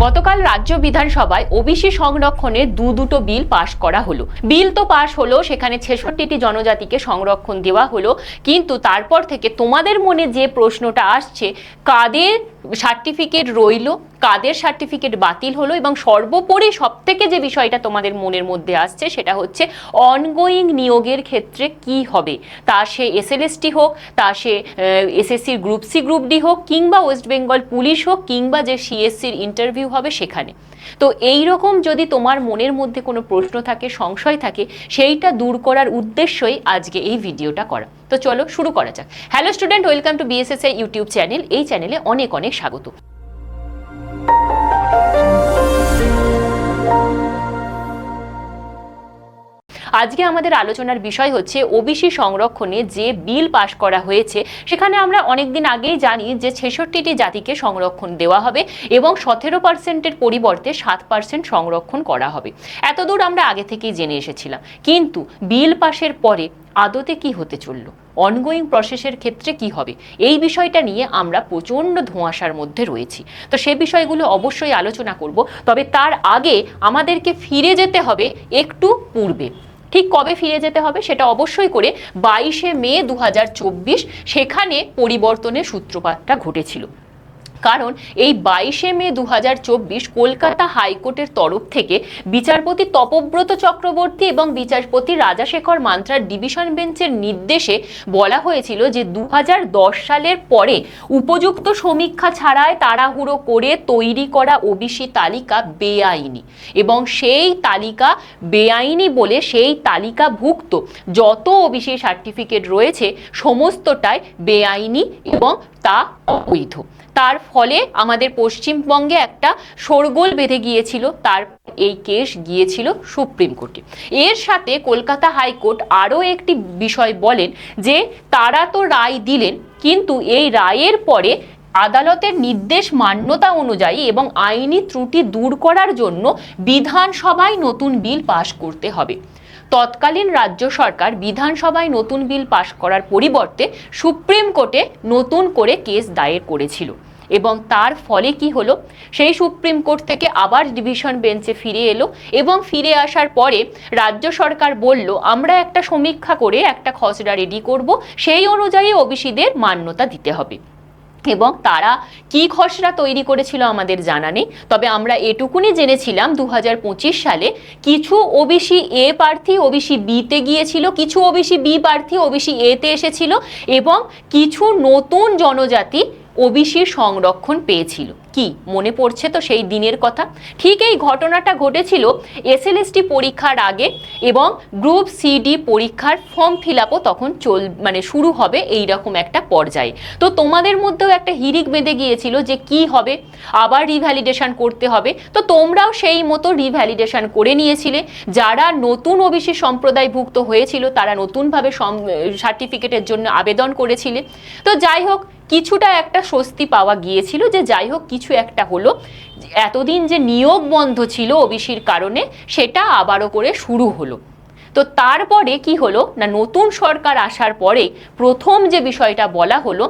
গতকাল রাজ্য বিধানসভায় ওবিসি সংরক্ষণে দুটো বিল পাশ করা হলো। বিল তো পাশ হলো, সেখানে 66টি জনজাতিকে সংরক্ষণ দেওয়া হলো, কিন্তু তারপর থেকে তোমাদের মনে যে প্রশ্নটা আসছে, কাদের সার্টিফিকেট রইল, কাদের সার্টিফিকেট বাতিল হলো, এবং সর্বোপরি সবথেকে যে বিষয়টা তোমাদের মনের মধ্যে আসছে সেটা হচ্ছে অনগোয়িং নিয়োগের ক্ষেত্রে কি হবে। তা সে এসএলএসটি হোক, তা সে এসএসসির গ্রুপ সি গ্রুপ ডি হোক, কিংবা ওয়েস্ট বেঙ্গল পুলিশ হোক, কিংবা যে সিএসসির ইন্টারভিউ হবে সেখানে। তো এই রকম যদি তোমার মনের মধ্যে কোনো প্রশ্ন থাকে, সংশয় থাকে, সেইটা দূর করার উদ্দেশ্যই আজকে এই ভিডিওটা করা। তো চলো শুরু করা যাক। Hello student, welcome to BSSI YouTube channel. এই চ্যানেলে অনেক অনেক স্বাগত। আজকে আমাদের আলোচনার বিষয় হচ্ছে ওবিসি সংরক্ষণে যে বিল পাশ করা হয়েছে, সেখানে আমরা অনেকদিন আগেই জানি যে 66টি জাতিকে সংরক্ষণ দেওয়া হবে এবং 17%-এর পরিবর্তে 7% সংরক্ষণ করা হবে। এতদূর আমরা আগে থেকেই জেনে এসেছিলাম, কিন্তু বিল পাশের পরে আদতে কি হতে চললো, অনগোয়িং প্রসেসের ক্ষেত্রে কি হবে, এই বিষয়টা নিয়ে আমরা প্রচণ্ড ধোঁয়াশার মধ্যে রয়েছি। তো সে বিষয়গুলো অবশ্যই আলোচনা করব, তবে তার আগে আমাদেরকে ফিরে যেতে হবে একটু পূর্বে। ঠিক কবে ফিরে যেতে হবে সেটা অবশ্যই করে 22শে মে 2024, সেখানে পরিবর্তনের সূত্রপাতটা ঘটেছিল। কারণ এই 22শে মে 2024 কলকাতা হাইকোর্টের তরফ থেকে বিচারপতি তপব্রত চক্রবর্তী এবং বিচারপতি রাজাশেখর মান্ত্রার ডিভিশন বেঞ্চের নির্দেশে বলা হয়েছিল যে 2010 সালের পরে উপযুক্ত সমীক্ষা ছাড়াই তাড়াহুড়ো করে তৈরি করা ওবিসি তালিকা বেআইনি, এবং সেই তালিকা বেআইনি বলে সেই তালিকাভুক্ত যত ওবিসি সার্টিফিকেট রয়েছে সমস্তটাই বেআইনি এবং তা অবৈধ। তার ফলে আমাদের পশ্চিমবঙ্গে একটা শোরগোল বেঁধে গিয়েছিল। তার এই কেস গিয়েছিল সুপ্রিম কোর্টে। এর সাথে কলকাতা হাইকোর্ট আরও একটি বিষয় বলেন যে তারা তো রায় দিলেন, কিন্তু এই রায়ের পরে আদালতের নির্দেশ মান্যতা অনুযায়ী এবং আইনি ত্রুটি দূর করার জন্য বিধানসভায় নতুন বিল পাশ করতে হবে। তৎকালীন রাজ্য সরকার বিধানসভায় নতুন বিল পাশ করার পরিবর্তে সুপ্রিম কোর্টে নতুন করে কেস দায়ের করেছিল, এবং তার ফলে কি হলো, সেই সুপ্রিম কোর্ট থেকে আবার ডিভিশন বেঞ্চে ফিরে এলো, এবং ফিরে আসার পরে রাজ্য সরকার বলল আমরা একটা সমীক্ষা করে একটা খসড়া রেডি করব, সেই অনুযায়ী ওবিসিদের মান্যতা দিতে হবে। এবং তারা কি খসড়া তৈরি করেছিল আমাদের জানা নেই, তবে আমরা এটুকুনি জেনেছিলাম 2025 সালে কিছু ওবিসি এ প্রার্থী ওবিসি বিতে গিয়েছিল, কিছু ওবিসি বি প্রার্থী ওবিসি এতে এসেছিল, এবং কিছু নতুন জনজাতি ওবিসি সংরক্ষণ পেয়েছিল। কি মনে পড়ছে তো সেই দিনের কথা? ঠিক এই ঘটনাটা ঘটেছিল এসএলএসটি পরীক্ষার আগে, এবং গ্রুপ সিডি পরীক্ষার ফর্ম ফিল আপও তখন শুরু হবে এই রকম একটা পর্যায়ে। তো তোমাদের মধ্যেও একটা হিড়িক বেঁধে গিয়েছিল যে কি হবে, আবার রিভ্যালিডেশন করতে হবে। তো তোমরাও সেই মতো রিভ্যালিডেশন করে নিয়েছিলে। যারা নতুন ওবিসি সম্প্রদায়ভুক্ত হয়েছিল তারা নতুনভাবে সার্টিফিকেটের জন্য আবেদন করেছিলে। তো যাই হোক, কিছুটা একটা স্বস্তি পাওয়া গিয়েছিল যে যাই হোক কিছু একটা হলো। এতদিন যে নিয়োগ বন্ধ ছিল ওবিসির কারণে, সেটা আবারও করে শুরু হলো। তো তারপরে কি হলো না, নতুন সরকার আসার পরে প্রথম যে বিষয়টা বলা হলো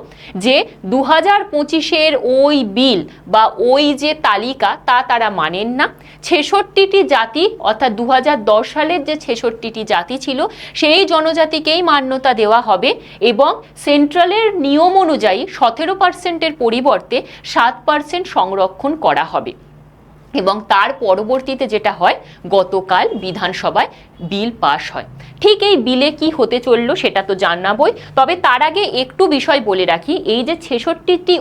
যে 2025-এর ওই বিল বা ওই যে তালিকা তা তারা মানেন না। 66টি জাতি, অর্থাৎ 2010 সালের যে 66টি জাতি ছিল সেই জনজাতিকেই মান্যতা দেওয়া হবে, এবং সেন্ট্রালের নিয়ম অনুযায়ী 17%-এর পরিবর্তে 7% সংরক্ষণ করা হবে। এবং তার পরবর্তীতে যেটা হয়, গতকাল বিধানসভায় বিল পাশ হয়। ঠিক এই বিলে কি হতে চললো সেটা তো জানাবই, তবে তার আগে একটু বিষয় বলে রাখি। এই যে 66টি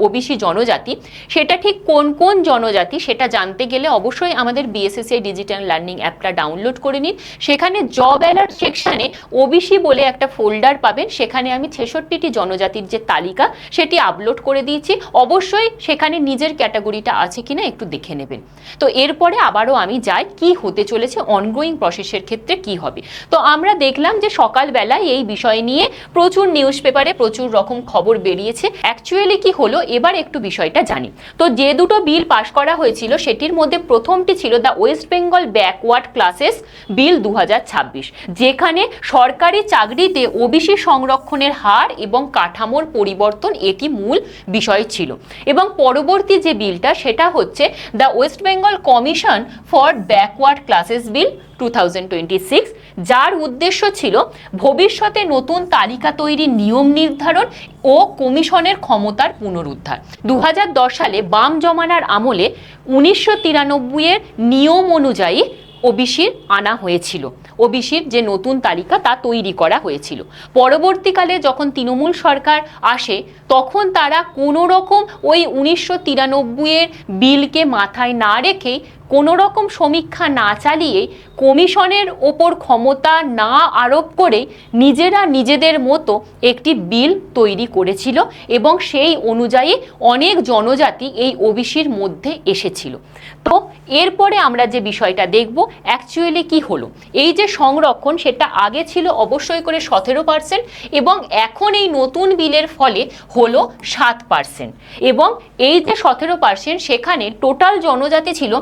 ওবিসি জনজাতি, সেটা ঠিক কোন কোন জনজাতি সেটা জানতে গেলে অবশ্যই আমাদের বিএসএসআই ডিজিটাল লার্নিং অ্যাপটা ডাউনলোড করে নিন। সেখানে জব অ্যালার্ট সেকশানে ওবিসি বলে একটা ফোল্ডার পাবেন, সেখানে আমি 66টি জনজাতির যে তালিকা সেটি আপলোড করে দিয়েছি। অবশ্যই সেখানে নিজের ক্যাটাগরিটা আছে কিনা একটু দেখে নেবেন। তো এরপরে আবারও আমি যাই কি হতে চলেছে অনগোয়িং প্রসেসের ক্ষেত্রে কি হবে। তো আমরা দেখলাম যে সকালবেলায় এই বিষয় নিয়ে প্রচুর নিউজ পেপারে প্রচুর রকম খবর বেরিয়েছে। অ্যাকচুয়ালি কি হলো এবার একটু বিষয়টা জানি। তো যে দুটো বিল পাশ করা হয়েছিল সেটির মধ্যে প্রথমটি ছিল the West Bengal Backward Classes Bill 2026, যেখানে সরকারি চাকরিতে ওবিসি সংরক্ষণের হার এবং কাঠামোর পরিবর্তন এটি মূল বিষয় ছিল। এবং পরবর্তী যে বিলটা সেটা হচ্ছে the West Bengal Commission for Backward Classes Bill 2026, যার উদ্দেশ্য ছিল ভবিষ্যতে নতুন তালিকা তৈরির নিয়ম নির্ধারণ ও কমিশনের ক্ষমতার পুনরুদ্ধার। 2010 সালে বাম জমানার আমলে 1993 এর নিয়ম অনুযায়ী ওবিসির আনা হয়েছিল, ওবিসির যে নতুন তালিকা তা তৈরি করা হয়েছিল। পরবর্তীকালে যখন তৃণমূল সরকার আসে তখন তারা কোনো রকম ওই 1993 এর বিলকে মাথায় না রেখেই কোনো রকম সমীক্ষা না চালিয়ে কমিশনের ওপর ক্ষমতা না আরোপ করে নিজেরা নিজেদের মতো একটি বিল তৈরি করেছিল এবং সেই অনুযায়ী অনেক জনজাতি এই ওবিসির মধ্যে এসেছিল। তো এরপরে আমরা যে বিষয়টা দেখব অ্যাকচুয়ালি কি হলো। এই যে সংরক্ষণ সেটা আগে ছিল অবশ্যই করে 17% এবং এখন এই নতুন বিলের ফলে হলো 7%। এবং এই যে 17% সেখানে টোটাল জনজাতি ছিল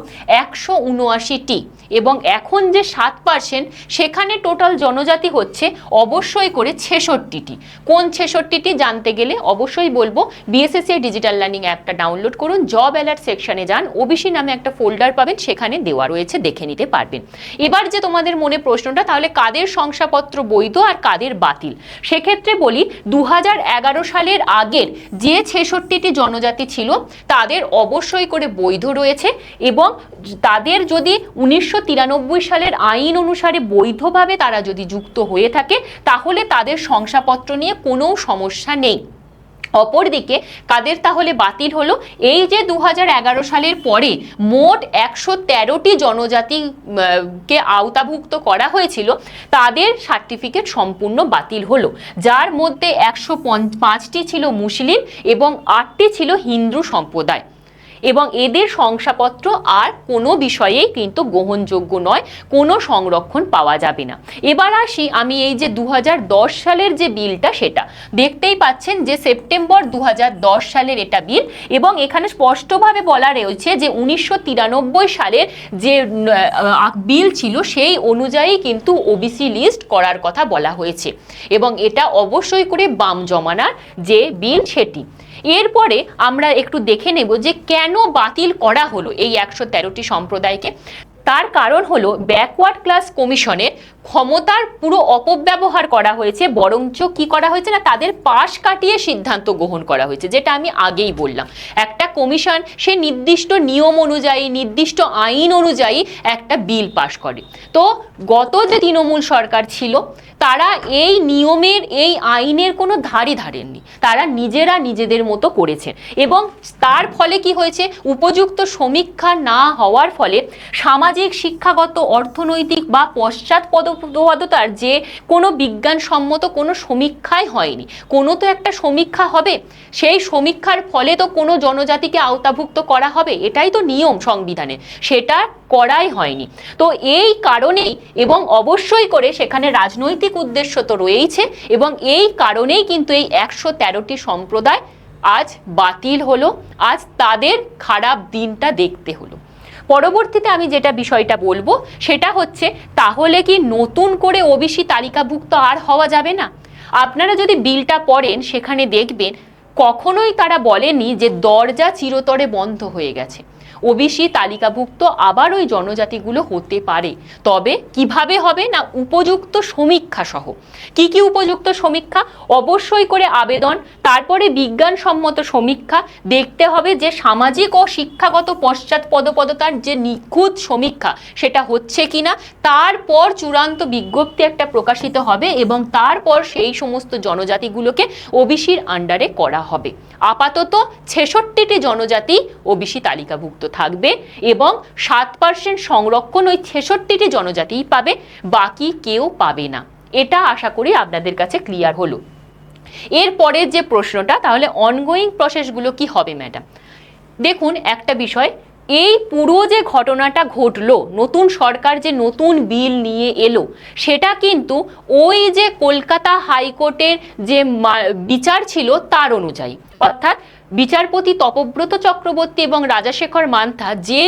179টি এবং এখন যে 7% সেখানে টোটাল জনজাতি হচ্ছে অবশ্যই করে 66টি। কোন 66টি জানতে গেলে অবশ্যই বলবো বিএসএসসি ডিজিটাল লার্নিং অ্যাপটা ডাউনলোড করুন, জব অ্যালার্ট সেকশনে যান, ওবিসি নামে একটা ফোল্ডার পাবেন, সেখানে দেওয়া রয়েছে, দেখে নিতে পারবেন। এবার যে তোমাদের মনে প্রশ্নটা তাহলে কাদের শংসাপত্র বৈধ আর কাদের বাতিল, সেক্ষেত্রে বলি 2011 সালের আগের যে 66টি জনজাতি ছিল তাদের অবশ্যই করে বৈধ রয়েছে এবং তাদের যদি 1993 সালের আইন অনুসারে বৈধভাবে তারা যদি যুক্ত হয়ে থাকে তাহলে তাদের শংসাপত্র নিয়ে কোনো সমস্যা নেই। অপরদিকে কাদের তাহলে বাতিল হলো, এই যে 2011 সালের পরে মোট 113টি জনজাতিকে আওতাভুক্ত করা হয়েছিল তাদের সার্টিফিকেট সম্পূর্ণ বাতিল হলো, যার মধ্যে 105টি ছিল মুসলিম এবং 8টি ছিল হিন্দু সম্প্রদায় এবং এদের শংসাপত্র আর কোনো বিষয়েই কিন্তু গ্রহণযোগ্য নয়, কোনো সংরক্ষণ পাওয়া যাবে না। এবার আসি আমি এই যে 2010 সালের যে বিলটা সেটা দেখতেই পাচ্ছেন যে সেপ্টেম্বর 2010 সালের এটা বিল এবং এখানে স্পষ্টভাবে বলা রয়েছে যে 1993 সালের যে বিল ছিল সেই অনুযায়ী কিন্তু ওবিসি লিস্ট করার কথা বলা হয়েছে এবং এটা অবশ্যই করে বাম জমানার যে বিল সেটি। এরপরে আমরা একটু দেখে নেব যে কেন বাতিল করা হলো এই 113টি সম্প্রদায়কে। তার কারণ হলো ব্যাকওয়ার্ড ক্লাস কমিশনের ক্ষমতার পুরো অপব্যবহার করা হয়েছে, বরঞ্চ কি করা হয়েছে না তাদের পাশ কাটিয়ে সিদ্ধান্ত গ্রহণ করা হয়েছে, যেটা আমি আগেই বললাম। একটা কমিশন সে নির্দিষ্ট নিয়ম অনুযায়ী নির্দিষ্ট আইন অনুযায়ী একটা বিল পাশ করে। তো গত যে তৃণমূল সরকার ছিল তারা এই নিয়মের এই আইনের কোনো ধারে ধারেননি, তারা নিজেরা নিজেদের মতো করেছেন এবং তার ফলে কি হয়েছে, উপযুক্ত সমীক্ষা না হওয়ার ফলে সামাজিক, শিক্ষাগত, অর্থনৈতিক বা পশ্চাৎপদতার যে কোনো বিজ্ঞানসম্মত কোনো সমীক্ষাই হয়নি। কোনো তো একটা সমীক্ষা হবে, সেই সমীক্ষার ফলে তো কোনো জনজাতিকে আওতাভুক্ত করা হবে, এটাই তো নিয়ম সংবিধানে, সেটা করাই হয়নি। তো এই কারণেই এবং অবশ্যই করে সেখানে রাজনৈতিক উদ্দেশ্য তো রয়েছে এবং এই কারণেই কিন্তু এই 113টি সম্প্রদায় আজ বাতিল হলো, আজ তাদের খারাপ দিনটা দেখতে হলো। পরবর্তীতে আমি যেটা বিষয়টা বলবো সেটা হচ্ছে তাহলে কি নতুন করে ওবিসি তালিকাভুক্ত আর হওয়া যাবে না? আপনারা যদি বিলটা পড়েন সেখানে দেখবেন কখনোই তারা বলেনি যে দরজা চিরতরে বন্ধ হয়ে গেছে। ওবিসি তালিকাভুক্ত আবার ওই জনজাতিগুলো হতে পারে, তবে কিভাবে হবে না উপযুক্ত সমীক্ষা সহ। কি কি উপযুক্ত সমীক্ষা? অবশ্যই করে আবেদন, তারপরে বিজ্ঞানসম্মত সমীক্ষা, দেখতে হবে যে সামাজিক ও শিক্ষাগত পশ্চাৎপদতার যে নিখুঁত সমীক্ষা সেটা হচ্ছে কিনা, তারপর চূড়ান্ত বিজ্ঞপ্তি একটা প্রকাশিত হবে এবং তারপর সেই সমস্ত জনজাতিগুলোকে ওবিসির আন্ডারে করা হবে। আপাতত 66টি জনজাতি ওবিসি তালিকাভুক্ত থাকবে এবং 7% সংরক্ষণ ওই 66টি জনজাতিই পাবে, বাকি কেউ পাবে না। এটা আশা করি আপনাদের কাছে ক্লিয়ার হলো। এরপরে যে প্রশ্নটা, তাহলে অনগোয়িং প্রসেসগুলো কি হবে ম্যাডাম? দেখুন একটা বিষয়, এই পুরো যে ঘটনাটা ঘটলো, নতুন সরকার যে নতুন বিল নিয়ে এলো, সেটা কিন্তু ওই যে কলকাতা হাইকোর্টের যে বিচার ছিল তার অনুযায়ী, অর্থাৎ বিচারপতি তপব্রত চক্রবর্তী এবং রাজাশেখর মান্থা যে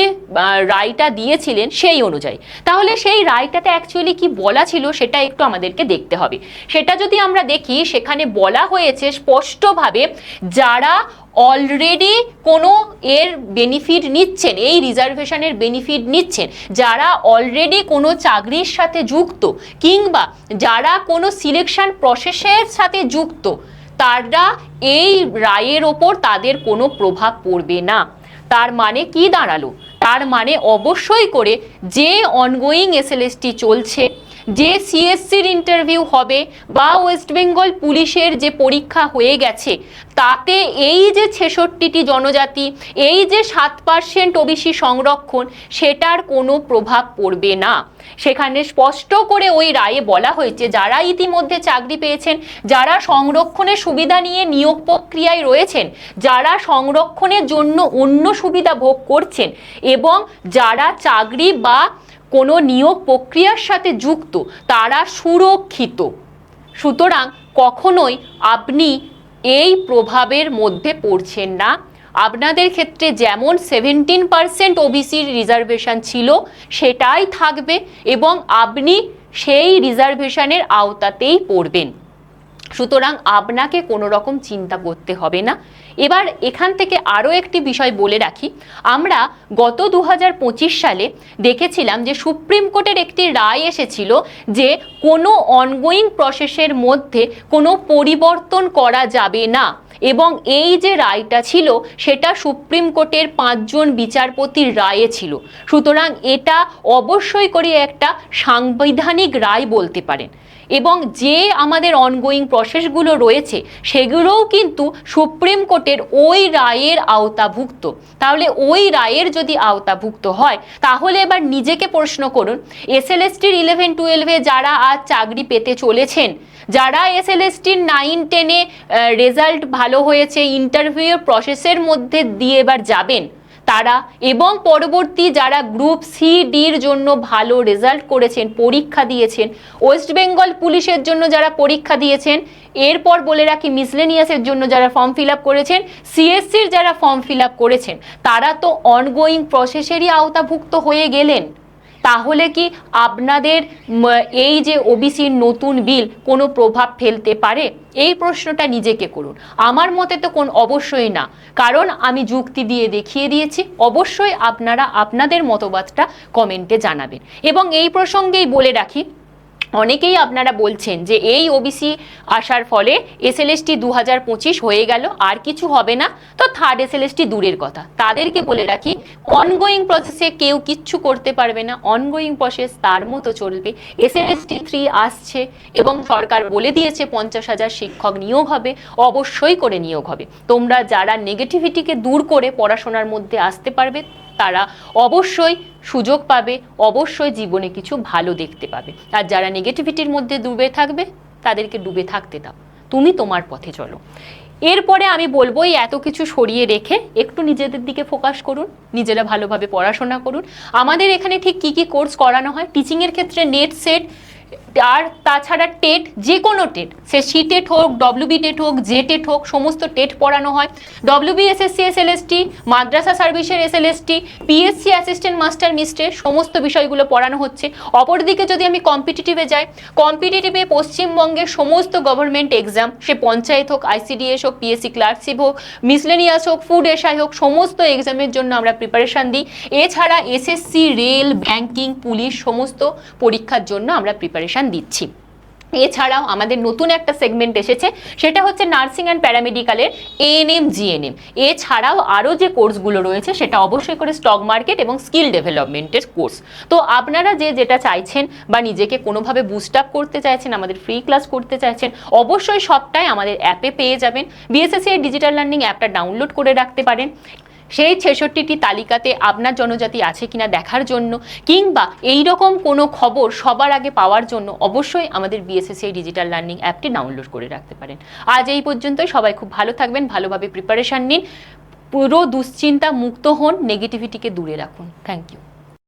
রায়টা দিয়েছিলেন সেই অনুযায়ী। তাহলে সেই রায়টাতে অ্যাকচুয়ালি কি বলা ছিল সেটা একটু আমাদেরকে দেখতে হবে। সেটা যদি আমরা দেখি, সেখানে বলা হয়েছে স্পষ্টভাবে, যারা অলরেডি কোনো এর বেনিফিট নিচ্ছেন, এই রিজার্ভেশনের বেনিফিট নিচ্ছেন, যারা অলরেডি কোনো চাকরির সাথে যুক্ত কিংবা যারা কোনো সিলেকশন প্রসেসের সাথে যুক্ত, তারা এই রায়ের ওপর তাদের কোনো প্রভাব পড়বে না। তার মানে কি দাঁড়ালো? তার মানে অবশ্যই করে যে অনগোয়িং এসএলএসটি চলছে, যে সিএসসির ইন্টারভিউ হবে বা ওয়েস্ট বেঙ্গল পুলিশের যে পরীক্ষা হয়ে গেছে, তাতে এই যে 66টি জনজাতি, এই যে 7% ওবিসি সংরক্ষণ, সেটার কোনো প্রভাব পড়বে না। সেখানে স্পষ্ট করে ওই রায়ে বলা হয়েছে, যারা ইতিমধ্যে চাকরি পেয়েছেন, যারা সংরক্ষণের সুবিধা নিয়ে নিয়োগ প্রক্রিয়ায় রয়েছেন, যারা সংরক্ষণের জন্য অন্য সুবিধা ভোগ করছেন এবং যারা চাকরি বা কোনো নিয়োগ প্রক্রিয়ার সাথে যুক্ত, তারা সুরক্ষিত। সুতরাং কখনোই আপনি এই প্রভাবের মধ্যে পড়ছেন না। আপনাদের ক্ষেত্রে যেমন 17% ওবিসির রিজার্ভেশন ছিল সেটাই থাকবে এবং আপনি সেই রিজার্ভেশনের আওতাতেই পড়বেন। সুতরাং আপনাকে কোনো রকম চিন্তা করতে হবে না। এবার এখান থেকে আরও একটি বিষয় বলে রাখি, আমরা গত 2025 সালে দেখেছিলাম যে সুপ্রিম কোর্টের একটি রায় এসেছিল যে কোনো অনগোয়িং প্রসেসের মধ্যে কোনো পরিবর্তন করা যাবে না, এবং এই যে রায়টা ছিল সেটা সুপ্রিম কোর্টের 5 জন বিচারপতির রায়ে ছিল। সুতরাং এটা অবশ্যই করে একটা সাংবিধানিক রায় বলতে পারেন, এবং যে আমাদের অনগোয়িং প্রসেসগুলো রয়েছে সেগুলোও কিন্তু সুপ্রিম কোর্টের ওই রায়ের আওতাভুক্ত। তাহলে ওই রায়ের যদি আওতাভুক্ত হয়, তাহলে এবার নিজেকে প্রশ্ন করুন, এসএলএসটির 11-12-এ যারা আজ চাকরি পেতে চলেছেন, যারা এসএলএসটির 9-10-এ রেজাল্ট ভালো হয়েছে, ইন্টারভিউ প্রসেসের মধ্যে দিয়ে এবার যাবেন তারা, এবং পরবর্তী যারা গ্রুপ সি ডির জন্য ভালো রেজাল্ট করেছেন, পরীক্ষা দিয়েছেন, ওয়েস্ট বেঙ্গল পুলিশের জন্য যারা পরীক্ষা দিয়েছেন, এরপর বলে রাখি মিসলেনিয়াসের জন্য যারা ফর্ম ফিল আপ করেছেন, সিএসসির যারা ফর্ম ফিল আপ করেছেন, তারা তো অনগোয়িং প্রসেসেরই আওতাভুক্ত হয়ে গেলেন। তাহলে কি আপনাদের এই যে ওবিসির নতুন বিল কোনো প্রভাব ফেলতে পারে? এই প্রশ্নটা নিজেকে করুন। আমার মতে তো অবশ্যই না, কারণ আমি যুক্তি দিয়ে দেখিয়ে দিয়েছি। অবশ্যই আপনারা আপনাদের মতবাদটা কমেন্টে জানাবেন। এবং এই প্রসঙ্গেই বলে রাখি, অনেকেই আপনারা বলছেন যে এই ওবিসি আসার ফলে এসএলএসটি 2025 হয়ে গেল, আর কিছু হবে না, তো থার্ড এসএলএসটি দূরের কথা। তাদেরকে বলে রাখি, অনগোয়িং প্রসেসে কেউ কিচ্ছু করতে পারবে না, অনগোয়িং প্রসেস তার মতো চলবে। এসএলএসটি 3 আসছে এবং সরকার বলে দিয়েছে 50,000 শিক্ষক নিয়োগ হবে, অবশ্যই করে নিয়োগ হবে। তোমরা যারা নেগেটিভিটিকে দূর করে পড়াশোনার মধ্যে আসতে পারবে, তারা অবশ্যই সুযোগ পাবে, অবশ্যই জীবনে কিছু ভালো দেখতে পাবে। আর যারা নেগেটিভিটির মধ্যে ডুবে থাকবে, তাদেরকে ডুবে থাকতে দাও, তুমি তোমার পথে চলো। এরপরে আমি বলবো, এই এত কিছু সরিয়ে রেখে একটু নিজেদের দিকে ফোকাস করুন, নিজেরা ভালোভাবে পড়াশোনা করুন। আমাদের এখানে ঠিক কি কি কোর্স করানো হয়, টিচিংয়ের ক্ষেত্রে নেট সেট, আর তাছাড়া টেট, যে কোনো টেট, সে সি টেট হোক, ডব্লিউবি টেট হোক, জে টেট হোক, সমস্ত টেট পড়ানো হয়। ডব্লিউবি এসএসসি এসএলএসটি, মাদ্রাসা সার্ভিসের এসএলএসটি, পিএসসি অ্যাসিস্ট্যান্ট মাস্টার মিস্ট্রে, সমস্ত বিষয়গুলো পড়ানো হচ্ছে। অপরদিকে যদি আমি কম্পিটিটিভে যাই, কম্পিটিটিভে পশ্চিমবঙ্গের সমস্ত গভর্নমেন্ট এক্সাম, সে পঞ্চায়েত হোক, আইসিডিএস হোক, পিএসসি ক্লার্কশিপ হোক, মিসলেনিয়াস হোক, ফুড এসআই হোক, সমস্ত এক্সামের জন্য আমরা প্রিপারেশান দিই। এছাড়া এসএসসি, রেল, ব্যাংকিং, পুলিশ, সমস্ত পরীক্ষার জন্য আমরা প্রিপারেশান দিচ্ছি। এছাড়াও আমাদের নতুন একটা সেগমেন্ট এসেছে, সেটা হচ্ছে নার্সিং অ্যান্ড প্যারামেডিক্যালের এএনএম, জিএনএম। এছাড়াও আরও যে কোর্সগুলো রয়েছে সেটা অবশ্যই করে স্টক মার্কেট এবং স্কিল ডেভেলপমেন্টের কোর্স। তো আপনারা যে যেটা চাইছেন বা নিজেকে কোনোভাবে বুস্ট আপ করতে চাইছেন, আমাদের ফ্রি ক্লাস করতে চাইছেন, অবশ্যই সবটাই আমাদের অ্যাপে পেয়ে যাবেন। বিএসএসসি ডিজিটাল লার্নিং অ্যাপটা ডাউনলোড করে রাখতে পারেন। সেই 66টি তালিকাতে আপনার জনজাতি আছে কিনা দেখার জন্য, কিংবা এই রকম কোনো খবর সবার আগে পাওয়ার জন্য অবশ্যই আমাদের বিএসএসসি ডিজিটাল লার্নিং অ্যাপটি ডাউনলোড করে রাখতে পারেন। আজ এই পর্যন্তই। সবাই খুব ভালো থাকবেন, ভালোভাবে প্রিপারেশান নিন, পুরো দুশ্চিন্তা মুক্ত হন, নেগেটিভিটিকে দূরে রাখুন। Thank you.